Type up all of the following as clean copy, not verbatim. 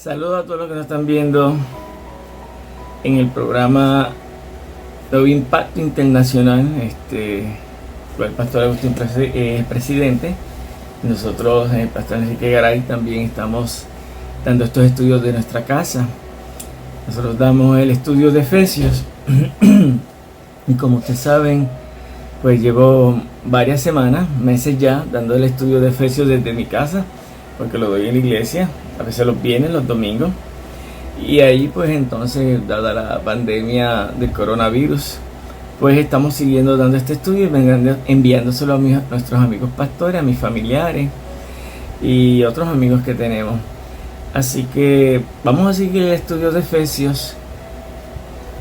Saludos a todos los que nos están viendo en el programa Nuevo Impacto Internacional, el pastor Agustín es presidente. Nosotros, el pastor Enrique Garay, también estamos dando estos estudios de nuestra casa. Nosotros damos el estudio de Efesios y como ustedes saben, pues llevo varias semanas, meses ya, dando el estudio de Efesios desde mi casa, porque lo doy en la iglesia, a veces los viernes, los domingos. Y ahí pues entonces, dada la pandemia del coronavirus, pues estamos siguiendo dando este estudio y enviándoselo a nuestros amigos pastores, a mis familiares y otros amigos que tenemos. Así que vamos a seguir el estudio de Efesios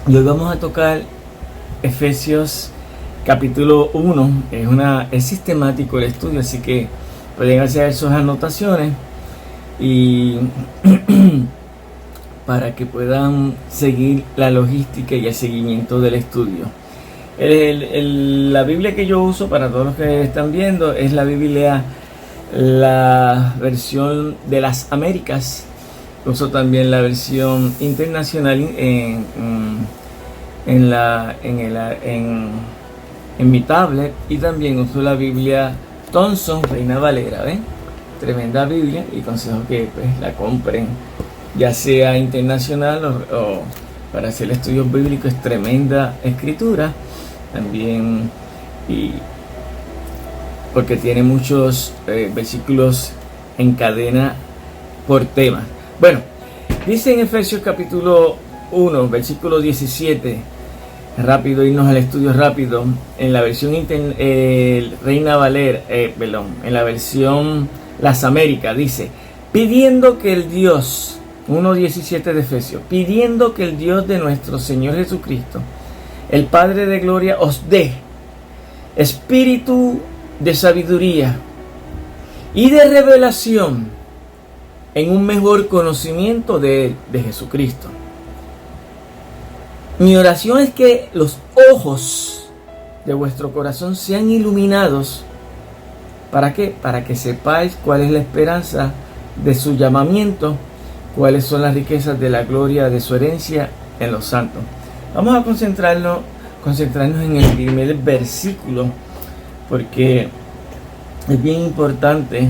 y hoy vamos a tocar Efesios capítulo 1. Es sistemático el estudio, así que pueden hacer sus anotaciones y para que puedan seguir la logística y el seguimiento del estudio. La Biblia que yo uso para todos los que están viendo es la Biblia, la versión de las Américas. Uso también la versión internacional en mi tablet, y también uso la Biblia Thompson Reina Valera. Tremenda Biblia, y consejo que pues la compren, ya sea internacional o para hacer estudios bíblicos. Es tremenda escritura también, y porque tiene muchos versículos en cadena por tema. Bueno, dice en Efesios capítulo 1, versículo 17, rápido, irnos al estudio rápido, en la versión Reina Valera, en la versión Las Américas, dice: pidiendo que el Dios, 1.17 de Efesios, pidiendo que el Dios de nuestro Señor Jesucristo, el Padre de gloria, os dé espíritu de sabiduría y de revelación en un mejor conocimiento de Él, de Jesucristo. Mi oración es que los ojos de vuestro corazón sean iluminados. ¿Para qué? Para que sepáis cuál es la esperanza de su llamamiento, cuáles son las riquezas de la gloria de su herencia en los santos. Vamos a concentrarnos en el primer versículo, porque es bien importante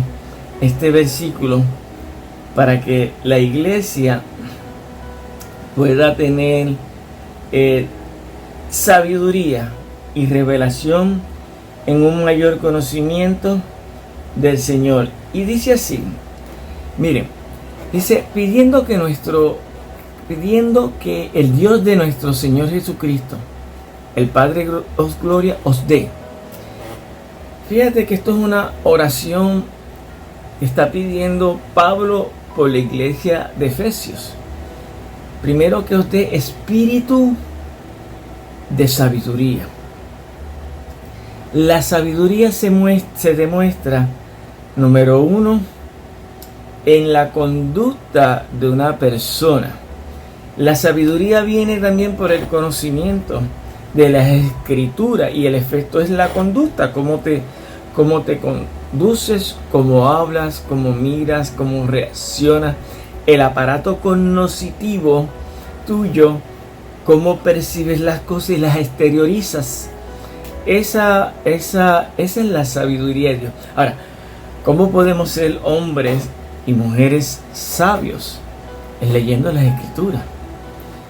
este versículo para que la iglesia pueda tener sabiduría y revelación en un mayor conocimiento del Señor. Y dice así, miren, dice: pidiendo que el Dios de nuestro Señor Jesucristo, el Padre de gloria, os dé. Fíjate que esto es una oración que está pidiendo Pablo por la iglesia de Efesios. Primero, que os dé espíritu de sabiduría. La sabiduría se demuestra, número uno, en la conducta de una persona. La sabiduría viene también por el conocimiento de las escrituras, y el efecto es la conducta, cómo te conduces, cómo hablas, cómo miras, cómo reaccionas, el aparato cognitivo tuyo, cómo percibes las cosas y las exteriorizas. Esa es la sabiduría de Dios. Ahora, ¿cómo podemos ser hombres y mujeres sabios? Es leyendo las escrituras,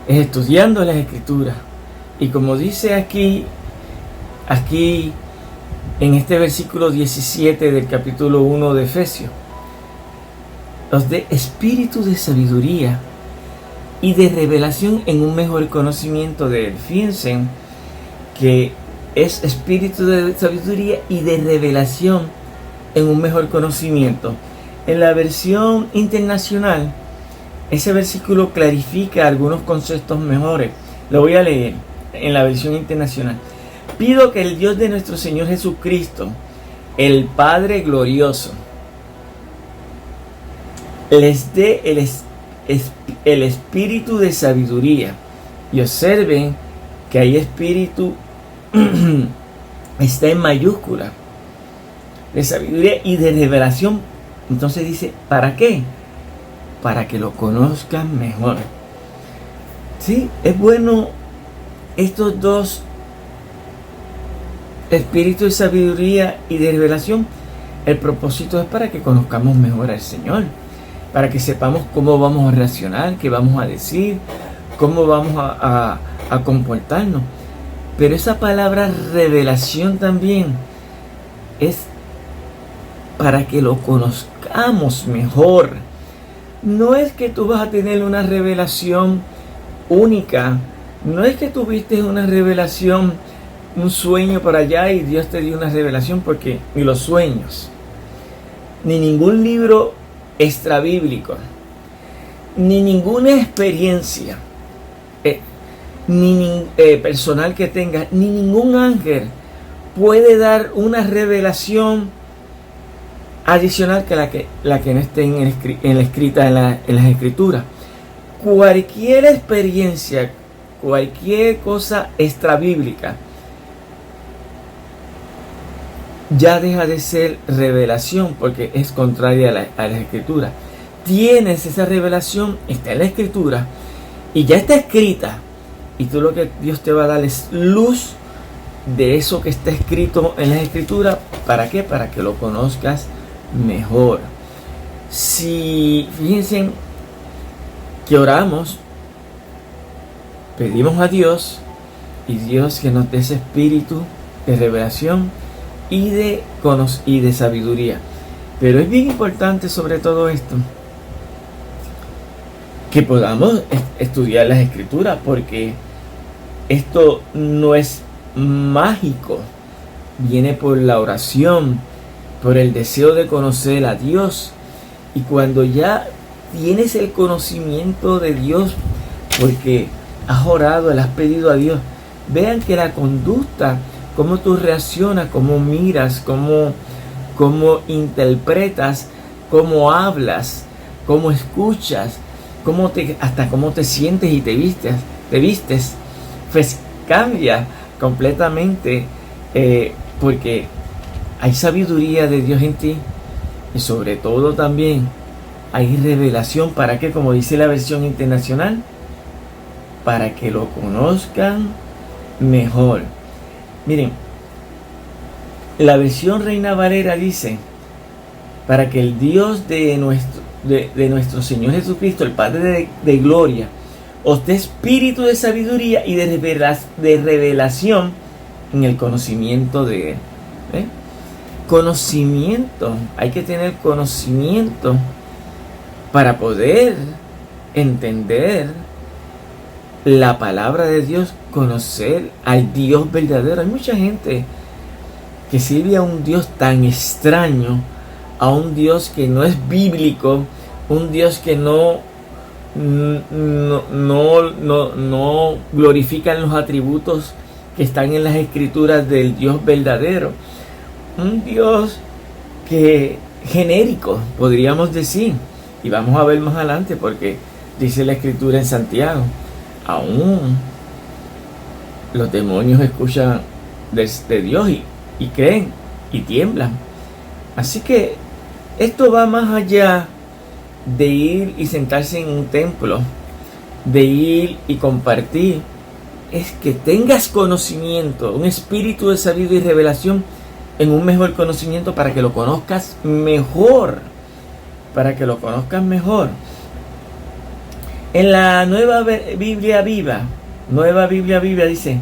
es estudiando las escrituras. Y como dice aquí en este versículo 17 del capítulo 1 de Efesios, os dé espíritu de sabiduría y de revelación en un mejor conocimiento de Él. Fíjense que es espíritu de sabiduría y de revelación en un mejor conocimiento. En la versión internacional, ese versículo clarifica algunos conceptos mejores. Lo voy a leer en la versión internacional. Pido que el Dios de nuestro Señor Jesucristo, el Padre glorioso, les dé el espíritu de sabiduría. Y observen que hay espíritu, está en mayúscula, de sabiduría y de revelación. Entonces dice, ¿para qué? para que lo conozcan mejor. Sí, es bueno estos dos, espíritu de sabiduría y de revelación. El propósito es para que conozcamos mejor al Señor, para que sepamos cómo vamos a reaccionar, qué vamos a decir, cómo vamos a comportarnos. Pero esa palabra revelación también es para que lo conozcamos mejor. No es que tú vas a tener una revelación única. No es que tuviste una revelación, un sueño por allá y Dios te dio una revelación, porque ni los sueños, ni ningún libro extrabíblico, ni ninguna experiencia personal que tengas, ni ningún ángel puede dar una revelación adicional que la que no esté escrita en las escrituras. Cualquier experiencia, cualquier cosa extrabíblica ya deja de ser revelación, porque es contraria a la escritura. Tienes esa revelación, está en la escritura y ya está escrita, y tú lo que Dios te va a dar es luz de eso que está escrito en las escrituras. ¿Para qué? Para que lo conozcas mejor. Si fíjense que oramos, pedimos a Dios, y Dios que nos dé ese espíritu de revelación y de sabiduría. Pero es bien importante, sobre todo esto, que podamos estudiar las escrituras, porque esto no es mágico, viene por la oración, por el deseo de conocer a Dios. Y cuando ya tienes el conocimiento de Dios, porque has orado, le has pedido a Dios, vean que la conducta, cómo tú reaccionas, cómo miras, cómo interpretas, cómo hablas, cómo escuchas, hasta cómo te sientes y te vistes, pues cambia completamente, porque hay sabiduría de Dios en ti, y sobre todo también hay revelación. ¿Para qué? Como dice la versión internacional, para que lo conozcan mejor. Miren, la versión Reina Valera dice: para que el Dios de nuestro Señor Jesucristo, el Padre de gloria, os dé espíritu de sabiduría y de revelación en el conocimiento de Él. Conocimiento, hay que tener conocimiento para poder entender la palabra de Dios, conocer al Dios verdadero. Hay mucha gente que sirve a un Dios tan extraño, a un Dios que no es bíblico, un Dios que no glorifican los atributos que están en las escrituras del Dios verdadero. Un Dios que genérico, podríamos decir. Y vamos a ver más adelante, porque dice la escritura en Santiago: aún los demonios escuchan de Dios y creen y tiemblan. Así que esto va más allá de ir y sentarse en un templo, de ir y compartir. Es que tengas conocimiento, un espíritu de sabiduría y revelación, en un mejor conocimiento, para que lo conozcas mejor. Para que lo conozcas mejor. En la Nueva Biblia Viva dice,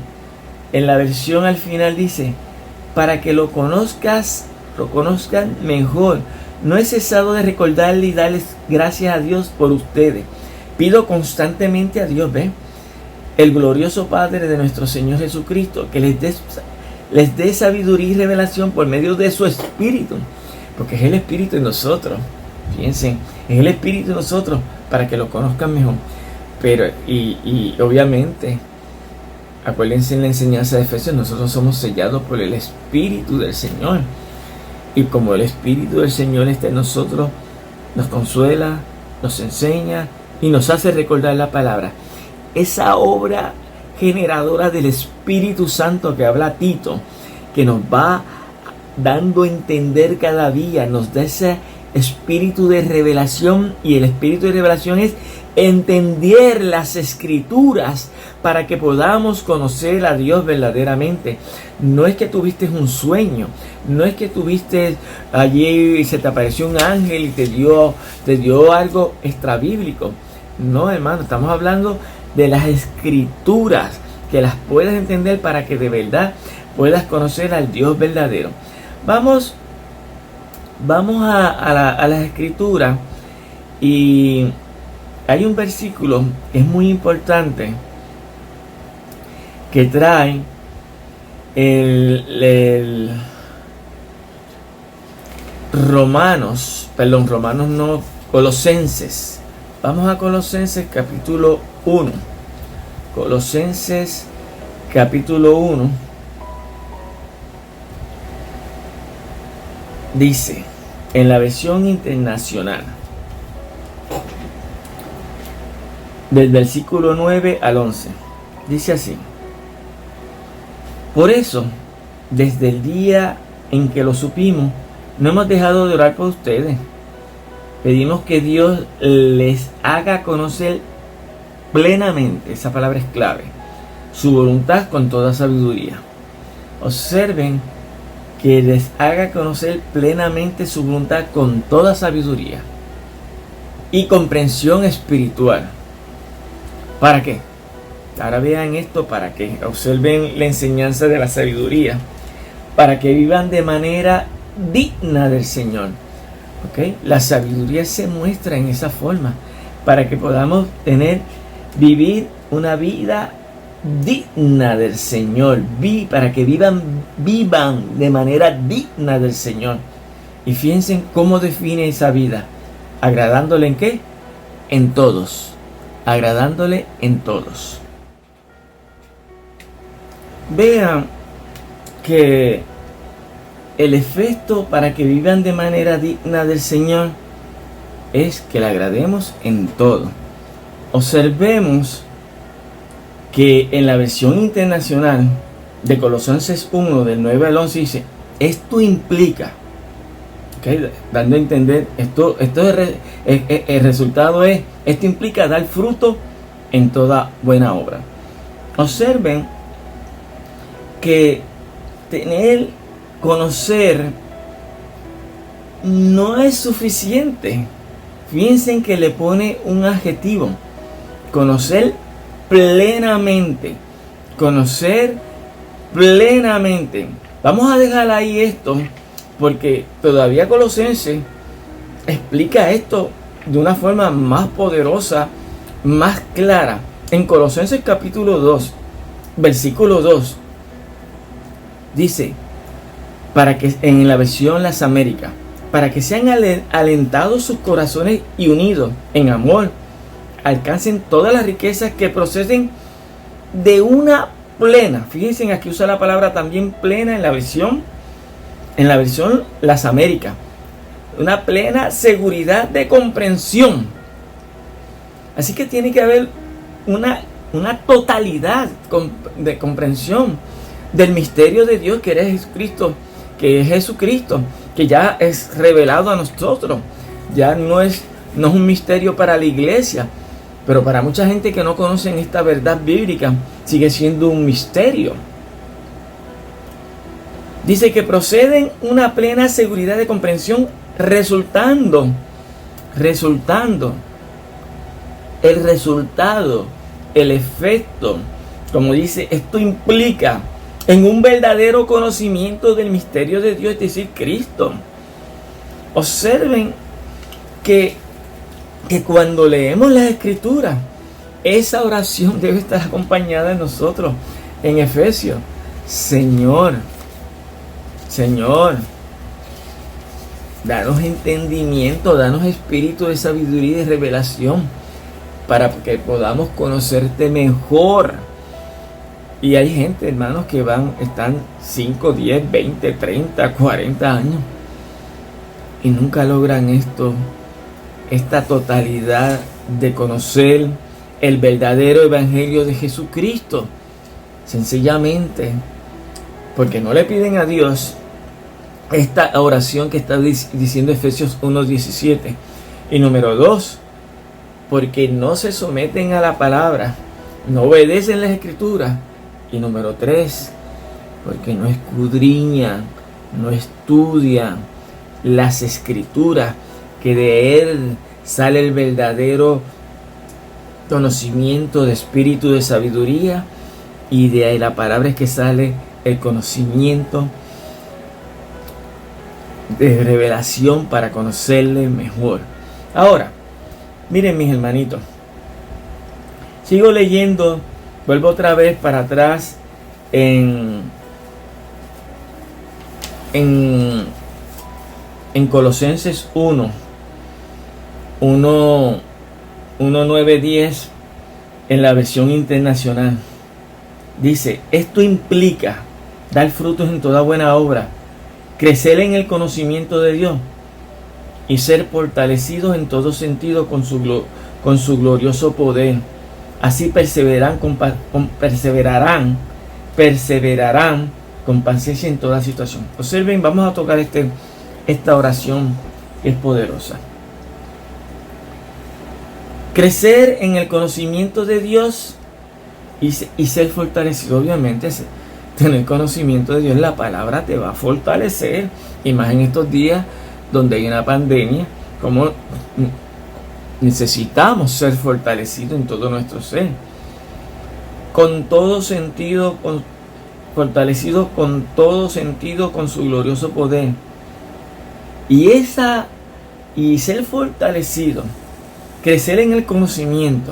en la versión al final dice: para que lo conozcan mejor. No he cesado de recordarle y darles gracias a Dios por ustedes. Pido constantemente a Dios, el glorioso Padre de nuestro Señor Jesucristo, que les dé sabiduría y revelación por medio de su Espíritu, porque es el Espíritu en nosotros. Fíjense, es el Espíritu en nosotros, para que lo conozcan mejor. Pero, y obviamente, acuérdense en la enseñanza de Efesios, nosotros somos sellados por el Espíritu del Señor. Y como el Espíritu del Señor está en nosotros, nos consuela, nos enseña y nos hace recordar la palabra. Esa obra generadora del Espíritu Santo que habla Tito, que nos va dando a entender cada día, nos da espíritu de revelación, y el espíritu de revelación es entender las escrituras para que podamos conocer a Dios verdaderamente. No es que tuviste un sueño, no es que tuviste allí y se te apareció un ángel y te dio algo extrabíblico. No, hermano, estamos hablando de las escrituras, que las puedas entender para que de verdad puedas conocer al Dios verdadero. Vamos a las escrituras, y hay un versículo que es muy importante que trae Colosenses. Vamos a Colosenses capítulo 1. Colosenses capítulo 1 dice, en la versión internacional, del versículo 9 al 11, dice así: por eso, desde el día en que lo supimos, no hemos dejado de orar por ustedes. Pedimos que Dios les haga conocer plenamente, esa palabra es clave, su voluntad con toda sabiduría. Observen que les haga conocer plenamente su voluntad con toda sabiduría y comprensión espiritual. ¿Para qué? Ahora vean esto, para que observen la enseñanza de la sabiduría, para que vivan de manera digna del Señor. ¿Okay? La sabiduría se muestra en esa forma, para que podamos vivir una vida digna del Señor, para que vivan de manera digna del Señor. Y fíjense cómo define esa vida: agradándole ¿en qué? En todos. Agradándole en todos. Vean que el efecto para que vivan de manera digna del Señor es que le agrademos en todo. Observemos que en la versión internacional de Colosenses 1 del 9 al 11 dice: esto implica, ¿okay? Dando a entender, esto el resultado es, esto implica dar fruto en toda buena obra. Observen que conocer no es suficiente. Fíjense que le pone un adjetivo: conocer plenamente. Conocer plenamente. Vamos a dejar ahí esto, porque todavía Colosenses explica esto de una forma más poderosa, más clara. En Colosenses capítulo 2, versículo 2, dice, para que, en la versión Las Américas, para que sean alentados sus corazones y unidos en amor, alcancen todas las riquezas que proceden de una plena. Fíjense, aquí usa la palabra también plena en la versión Las Américas. Una plena seguridad de comprensión. Así que tiene que haber una totalidad de comprensión del misterio de Dios, que es Jesucristo, que ya es revelado a nosotros. Ya no es un misterio para la iglesia, pero para mucha gente que no conocen esta verdad bíblica, sigue siendo un misterio. Dice que proceden una plena seguridad de comprensión, resultando, el resultado, el efecto, como dice, esto implica en un verdadero conocimiento del misterio de Dios, es decir, Cristo. Observen que cuando leemos las Escrituras, esa oración debe estar acompañada de nosotros. En Efesios: Señor, danos entendimiento, danos espíritu de sabiduría y de revelación, para que podamos conocerte mejor. Y hay gente, hermanos, que están 5, 10, 20, 30, 40 años y nunca logran esta totalidad de conocer el verdadero evangelio de Jesucristo. Sencillamente porque no le piden a Dios esta oración que está diciendo Efesios 1:17. Y número 2, porque no se someten a la palabra, no obedecen las escrituras. Y número 3, porque no escudriñan, no estudian las escrituras, que de él sale el verdadero conocimiento de espíritu de sabiduría, y de ahí la palabra es que sale el conocimiento de revelación para conocerle mejor. Ahora, miren mis hermanitos, sigo leyendo, vuelvo otra vez para atrás en Colosenses 1, 9, 10, en la versión internacional. Dice: esto implica dar frutos en toda buena obra, crecer en el conocimiento de Dios y ser fortalecidos en todo sentido con su glorioso poder. Así perseverarán con paciencia en toda situación. Observen, vamos a tocar esta oración que es poderosa. Crecer en el conocimiento de Dios y ser fortalecido. Obviamente, tener conocimiento de Dios, la palabra te va a fortalecer. Y más en estos días donde hay una pandemia, como necesitamos ser fortalecidos en todo nuestro ser. Con todo sentido, fortalecidos con todo sentido con su glorioso poder. Y ser fortalecido, crecer en el conocimiento,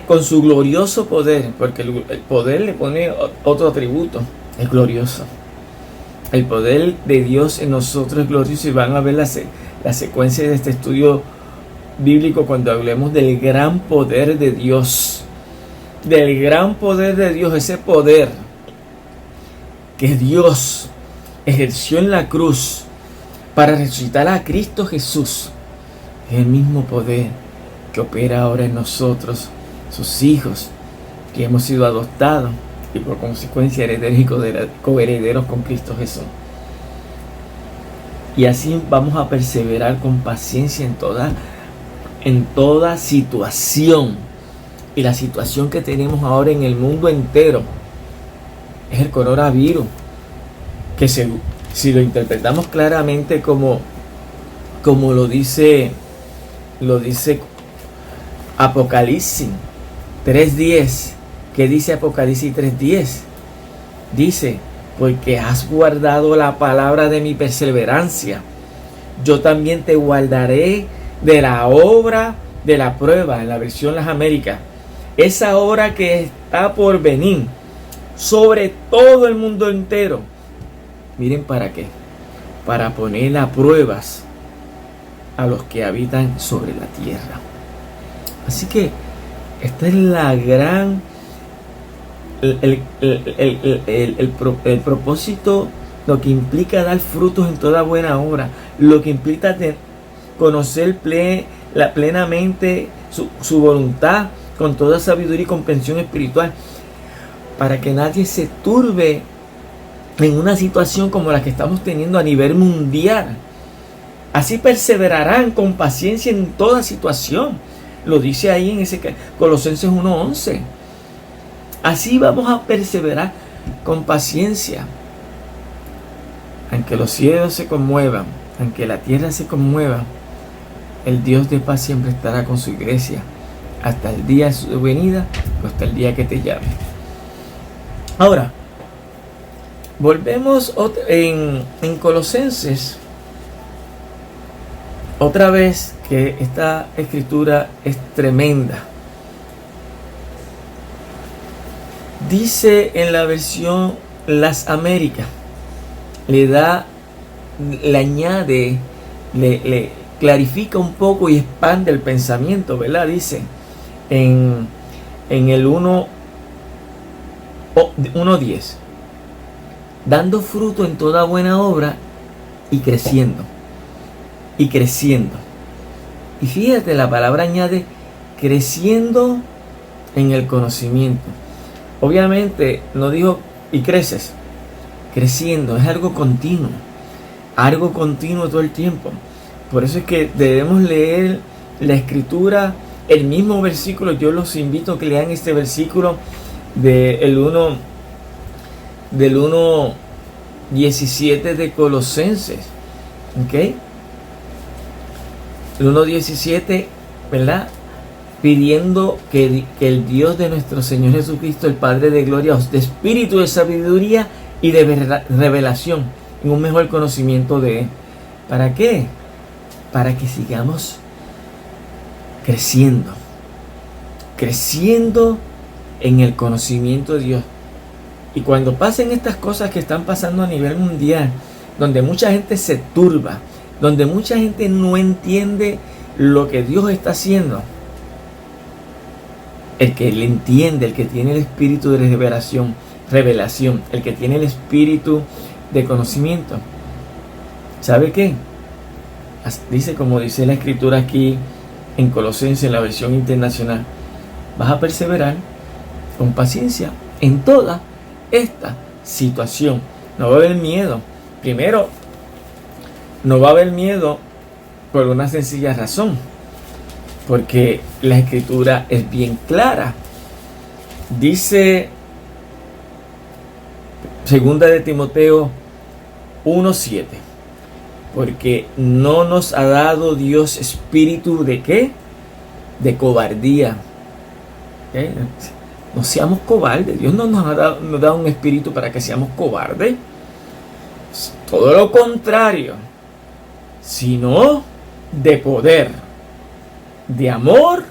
con su glorioso poder, porque el poder le pone otro atributo, es glorioso. El poder de Dios en nosotros es glorioso, y van a ver la secuencia de este estudio bíblico cuando hablemos del gran poder de Dios. Del gran poder de Dios, ese poder que Dios ejerció en la cruz para resucitar a Cristo Jesús, es el mismo poder que opera ahora en nosotros, sus hijos, que hemos sido adoptados y por consecuencia herederos y coherederos con Cristo Jesús. Y así vamos a perseverar con paciencia en toda situación. Y la situación que tenemos ahora en el mundo entero es el coronavirus, que si lo interpretamos claramente como lo dice Apocalipsis 3:10. ¿Qué dice Apocalipsis 3:10? Dice: porque has guardado la palabra de mi perseverancia, yo también te guardaré de la obra de la prueba, en la versión Las Américas, esa obra que está por venir sobre todo el mundo entero. Miren, ¿para qué? Para poner a pruebas a los que habitan sobre la tierra. Así que esta es la gran el propósito, lo que implica dar frutos en toda buena obra, lo que implica conocer plenamente su voluntad con toda sabiduría y comprensión espiritual, para que nadie se turbe en una situación como la que estamos teniendo a nivel mundial. Así perseverarán con paciencia en toda situación. Lo dice ahí en ese Colosenses 1:11. Así vamos a perseverar con paciencia. Aunque los cielos se conmuevan, aunque la tierra se conmueva, el Dios de paz siempre estará con su iglesia hasta el día de su venida, o hasta el día que te llame. Ahora, volvemos en Colosenses. Otra vez, que esta escritura es tremenda. Dice en la versión Las Américas, le añade, le clarifica un poco y expande el pensamiento, ¿verdad? Dice en el 1:10, dando fruto en toda buena obra y creciendo. Y fíjate, la palabra añade creciendo en el conocimiento. Obviamente no dijo y creces, creciendo, es algo continuo todo el tiempo. Por eso es que debemos leer la escritura, el mismo versículo. Yo los invito a que lean este versículo del 1:17 de Colosenses, ¿ok? El 1:17, ¿verdad? Pidiendo que el Dios de nuestro Señor Jesucristo, el Padre de gloria, os dé espíritu de sabiduría y de revelación, en un mejor conocimiento de Él. ¿Para qué? Para que sigamos creciendo en el conocimiento de Dios. Y cuando pasen estas cosas que están pasando a nivel mundial, donde mucha gente se turba, donde mucha gente no entiende lo que Dios está haciendo, el que le entiende, el que tiene el espíritu de revelación, el que tiene el espíritu de conocimiento, ¿sabe qué? Dice, como dice la escritura aquí en Colosenses, en la versión internacional, vas a perseverar con paciencia en toda esta situación. No va a haber miedo. Primero, no va a haber miedo por una sencilla razón, porque la escritura es bien clara. Dice 2 de Timoteo 1:7, porque no nos ha dado Dios espíritu de ¿qué? De cobardía. ¿Okay? No seamos cobardes. Dios no nos ha dado un espíritu para que seamos cobardes. Todo lo contrario, sino de poder, de amor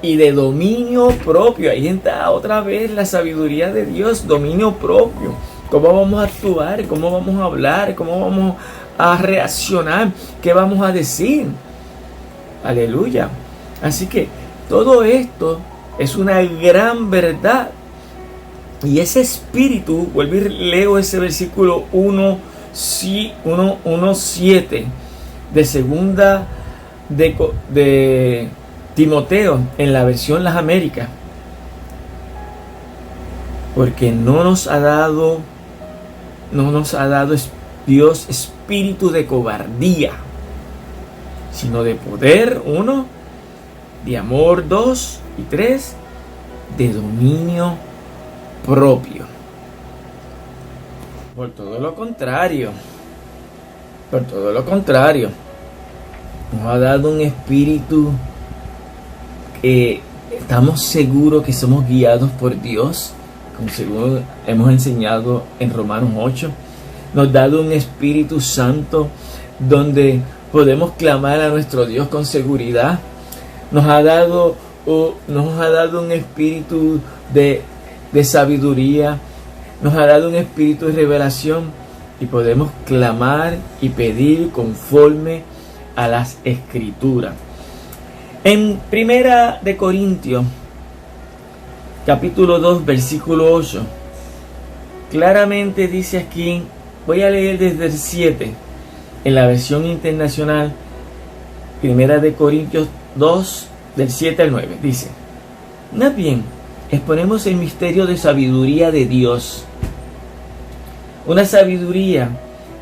y de dominio propio. Ahí está otra vez la sabiduría de Dios, dominio propio. ¿Cómo vamos a actuar? ¿Cómo vamos a hablar? ¿Cómo vamos a reaccionar? ¿Qué vamos a decir? Aleluya. Así que todo esto es una gran verdad. Y ese espíritu, vuelvo y leo ese versículo 1:7 de segunda de Timoteo en la versión Las Américas. Porque no nos ha dado Dios espíritu de cobardía, sino de poder, 1, de amor, 2, y 3, de dominio propio. Por todo lo contrario, nos ha dado un espíritu que estamos seguros que somos guiados por Dios, como según hemos enseñado en Romanos 8. Nos ha dado un Espíritu Santo donde podemos clamar a nuestro Dios con seguridad. Nos ha dado un espíritu de sabiduría, nos ha dado un espíritu de revelación, y podemos clamar y pedir conforme a las Escrituras. En 1 de Corintios, capítulo 2, versículo 8, claramente dice aquí, voy a leer desde el 7, en la versión internacional, 1 de Corintios 2, del 7 al 9, dice: más bien, exponemos el misterio de sabiduría de Dios, una sabiduría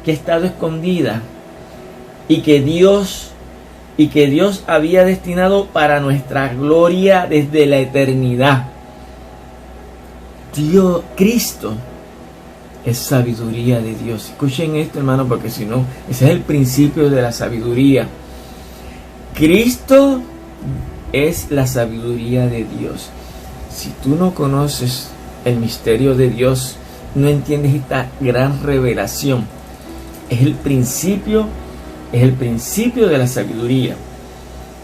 que ha estado escondida y que Dios había destinado para nuestra gloria desde la eternidad. Cristo es sabiduría de Dios. Escuchen esto, hermano, porque si no, ese es el principio de la sabiduría. Cristo es la sabiduría de Dios. Si tú no conoces el misterio de Dios, no entiendes esta gran revelación. Es el principio de la sabiduría.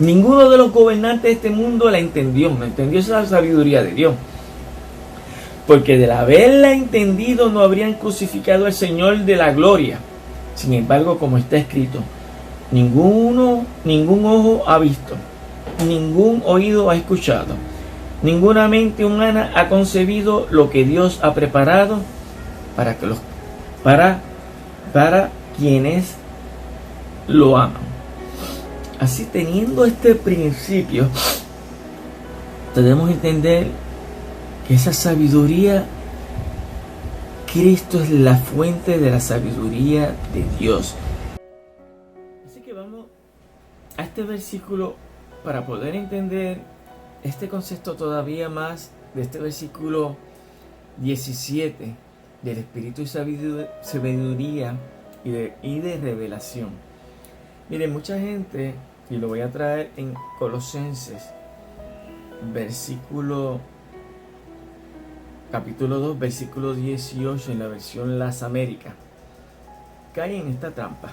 Ninguno de los gobernantes de este mundo la entendió. No entendió esa sabiduría de Dios, porque de haberla entendido no habrían crucificado al Señor de la gloria. Sin embargo, como está escrito, ningún ojo ha visto, ningún oído ha escuchado, ninguna mente humana ha concebido lo que Dios ha preparado para quienes lo aman. Así, teniendo este principio, debemos entender que esa sabiduría Cristo es la fuente de la sabiduría de Dios. Así que vamos a este versículo para poder entender este concepto todavía más de este versículo 17 del espíritu y sabiduría y de revelación. Miren, mucha gente, y lo voy a traer en Colosenses, capítulo 2, versículo 18, en la versión Las Américas, cae en esta trampa.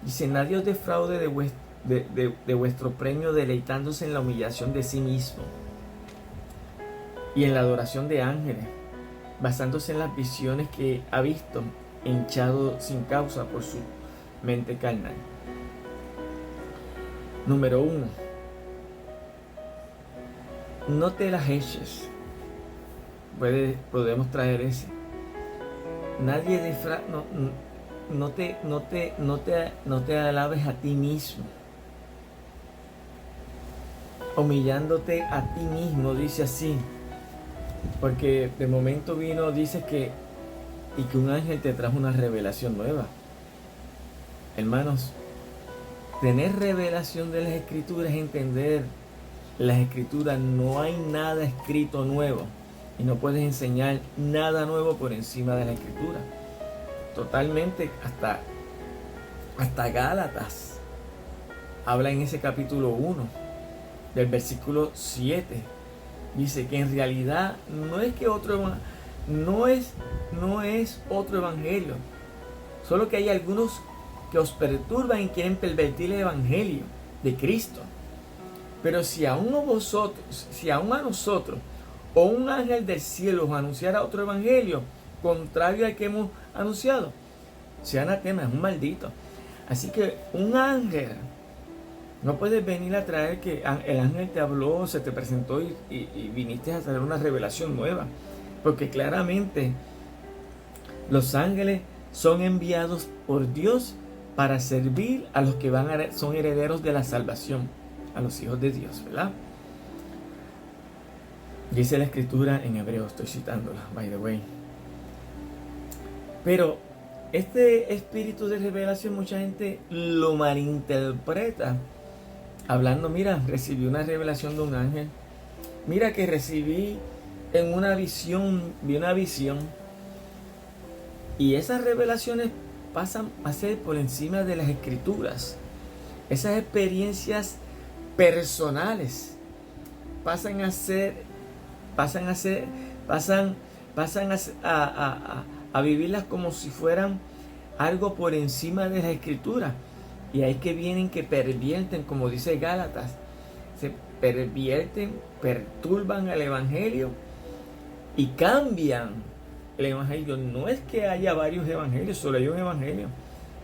Dice: nadie os defraude de vuestro premio, deleitándose en la humillación de sí mismo y en la adoración de ángeles, basándose en las visiones que ha visto, hinchado sin causa por su mente carnal. Número 1. No te las eches. Podemos traer ese. Nadie no te alabes a ti mismo, humillándote a ti mismo, dice así. Porque de momento dice que un ángel te trajo una revelación nueva. Hermanos, tener revelación de las escrituras es entender las escrituras. No hay nada escrito nuevo y no puedes enseñar nada nuevo por encima de la escritura. Totalmente, hasta Gálatas habla en ese capítulo 1 del versículo 7. Dice que en realidad no es otro evangelio, solo que hay algunos que os perturban y quieren pervertir el evangelio de Cristo. Pero si aún a nosotros o un ángel del cielo os anunciara otro evangelio contrario al que hemos anunciado, sea anatema, es un maldito. Así que un ángel, no puedes venir a traer que el ángel te habló, se te presentó y viniste a traer una revelación nueva. Porque claramente los ángeles son enviados por Dios para servir a los que son herederos de la salvación, a los hijos de Dios, ¿verdad? Dice la escritura en Hebreo, estoy citándola, by the way. Pero este espíritu de revelación mucha gente lo malinterpreta, hablando: mira, recibí una revelación de un ángel, mira que recibí en una visión, vi una visión. Y esas revelaciones pasan a ser por encima de las escrituras. Esas experiencias personales pasan a vivirlas como si fueran algo por encima de las escrituras. Y ahí que vienen que pervierten, como dice Gálatas, se pervierten, perturban el evangelio y cambian el evangelio. No es que haya varios evangelios, solo hay un evangelio,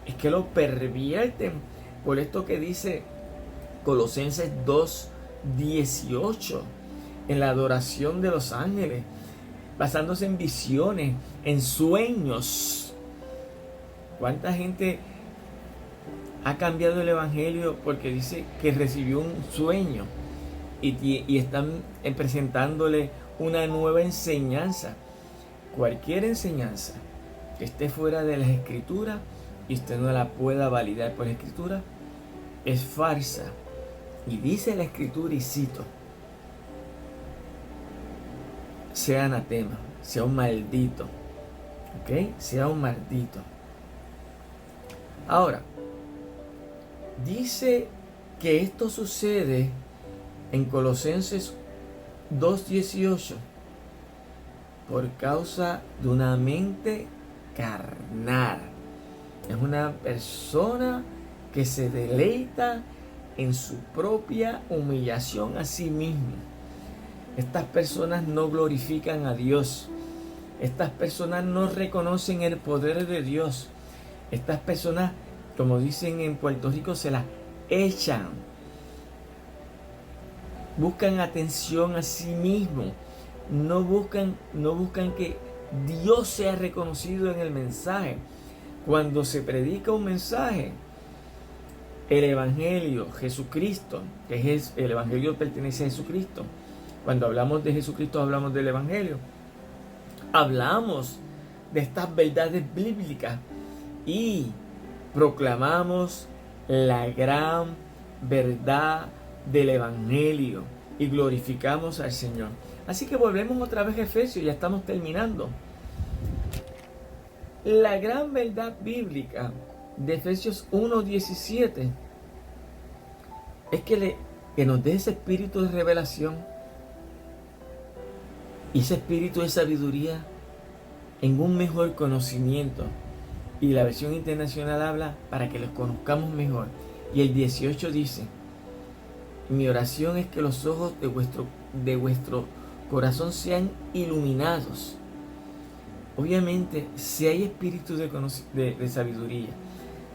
es que lo pervierten por esto que dice Colosenses 2:18, en la adoración de los ángeles, basándose en visiones, en sueños. ¿Cuánta gente ha cambiado el evangelio porque dice que recibió un sueño y están presentándole una nueva enseñanza? Cualquier enseñanza que esté fuera de las escrituras y usted no la pueda validar por la escritura es falsa. Y dice la escritura, y cito: sea anatema, sea un maldito. ¿Ok? Sea un maldito. Ahora, dice que esto sucede en Colosenses 2:18 por causa de una mente carnal. Es una persona que se deleita en su propia humillación a sí mismo. Estas personas no glorifican a Dios. Estas personas no reconocen el poder de Dios. Estas personas, como dicen en Puerto Rico, se las echan. Buscan atención a sí mismos. No buscan que Dios sea reconocido en el mensaje. Cuando se predica un mensaje, el Evangelio, Jesucristo, que es el Evangelio, pertenece a Jesucristo. Cuando hablamos de Jesucristo, hablamos del Evangelio. Hablamos de estas verdades bíblicas y proclamamos la gran verdad del Evangelio y glorificamos al Señor. Así que volvemos otra vez a Efesios, ya estamos terminando. La gran verdad bíblica de Efesios 1:17 es que nos dé ese espíritu de revelación y ese espíritu de sabiduría en un mejor conocimiento. Y la versión internacional habla para que los conozcamos mejor. Y el 18 dice: mi oración es que los ojos de vuestro corazón sean iluminados. Obviamente, si hay espíritu de sabiduría,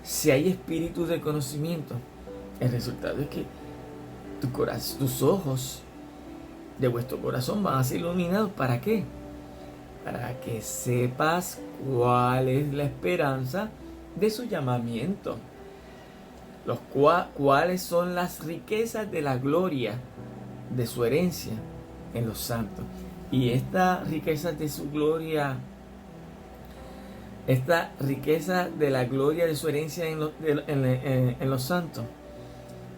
si hay espíritu de conocimiento, el resultado es que tus ojos de vuestro corazón van a ser iluminados. ¿Para qué? Para que sepas cuál es la esperanza de su llamamiento, cuáles son las riquezas de la gloria de su herencia en los santos. Y estas riquezas de su gloria, esta riqueza de la gloria de su herencia en los santos,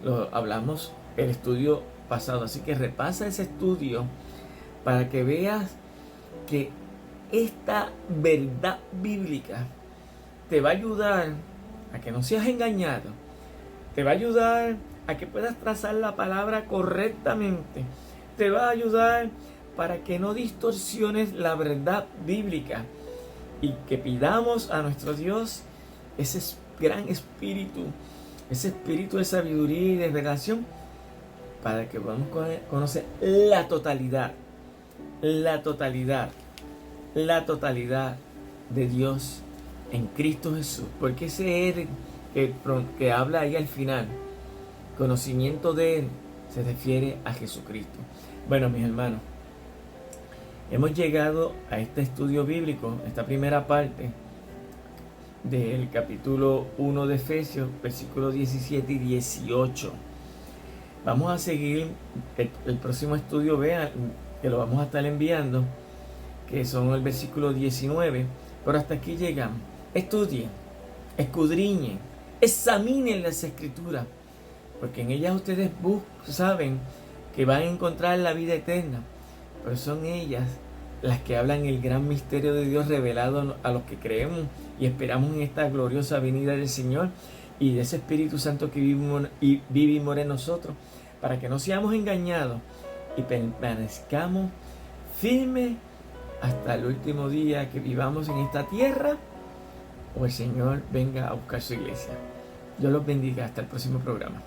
lo hablamos el estudio pasado. Así que repasa ese estudio para que veas que esta verdad bíblica te va a ayudar a que no seas engañado, te va a ayudar a que puedas trazar la palabra correctamente, te va a ayudar para que no distorsiones la verdad bíblica y que pidamos a nuestro Dios ese gran espíritu, ese espíritu de sabiduría y de revelación, para que podamos conocer la totalidad de Dios en Cristo Jesús. Porque ese Él que habla ahí al final, conocimiento de Él, se refiere a Jesucristo. Bueno, mis hermanos, hemos llegado a este estudio bíblico, esta primera parte del capítulo 1 de Efesios, versículos 17 y 18. Vamos a seguir el próximo estudio, vean, que lo vamos a estar enviando, que son el versículo 19. Pero hasta aquí llegamos. Estudien, escudriñen, examinen las Escrituras, porque en ellas ustedes saben que van a encontrar la vida eterna. Pero son ellas las que hablan el gran misterio de Dios revelado a los que creemos y esperamos en esta gloriosa venida del Señor y de ese Espíritu Santo que vive y mora en nosotros, para que no seamos engañados y permanezcamos firmes hasta el último día que vivamos en esta tierra, o el Señor venga a buscar su iglesia. Dios los bendiga. Hasta el próximo programa.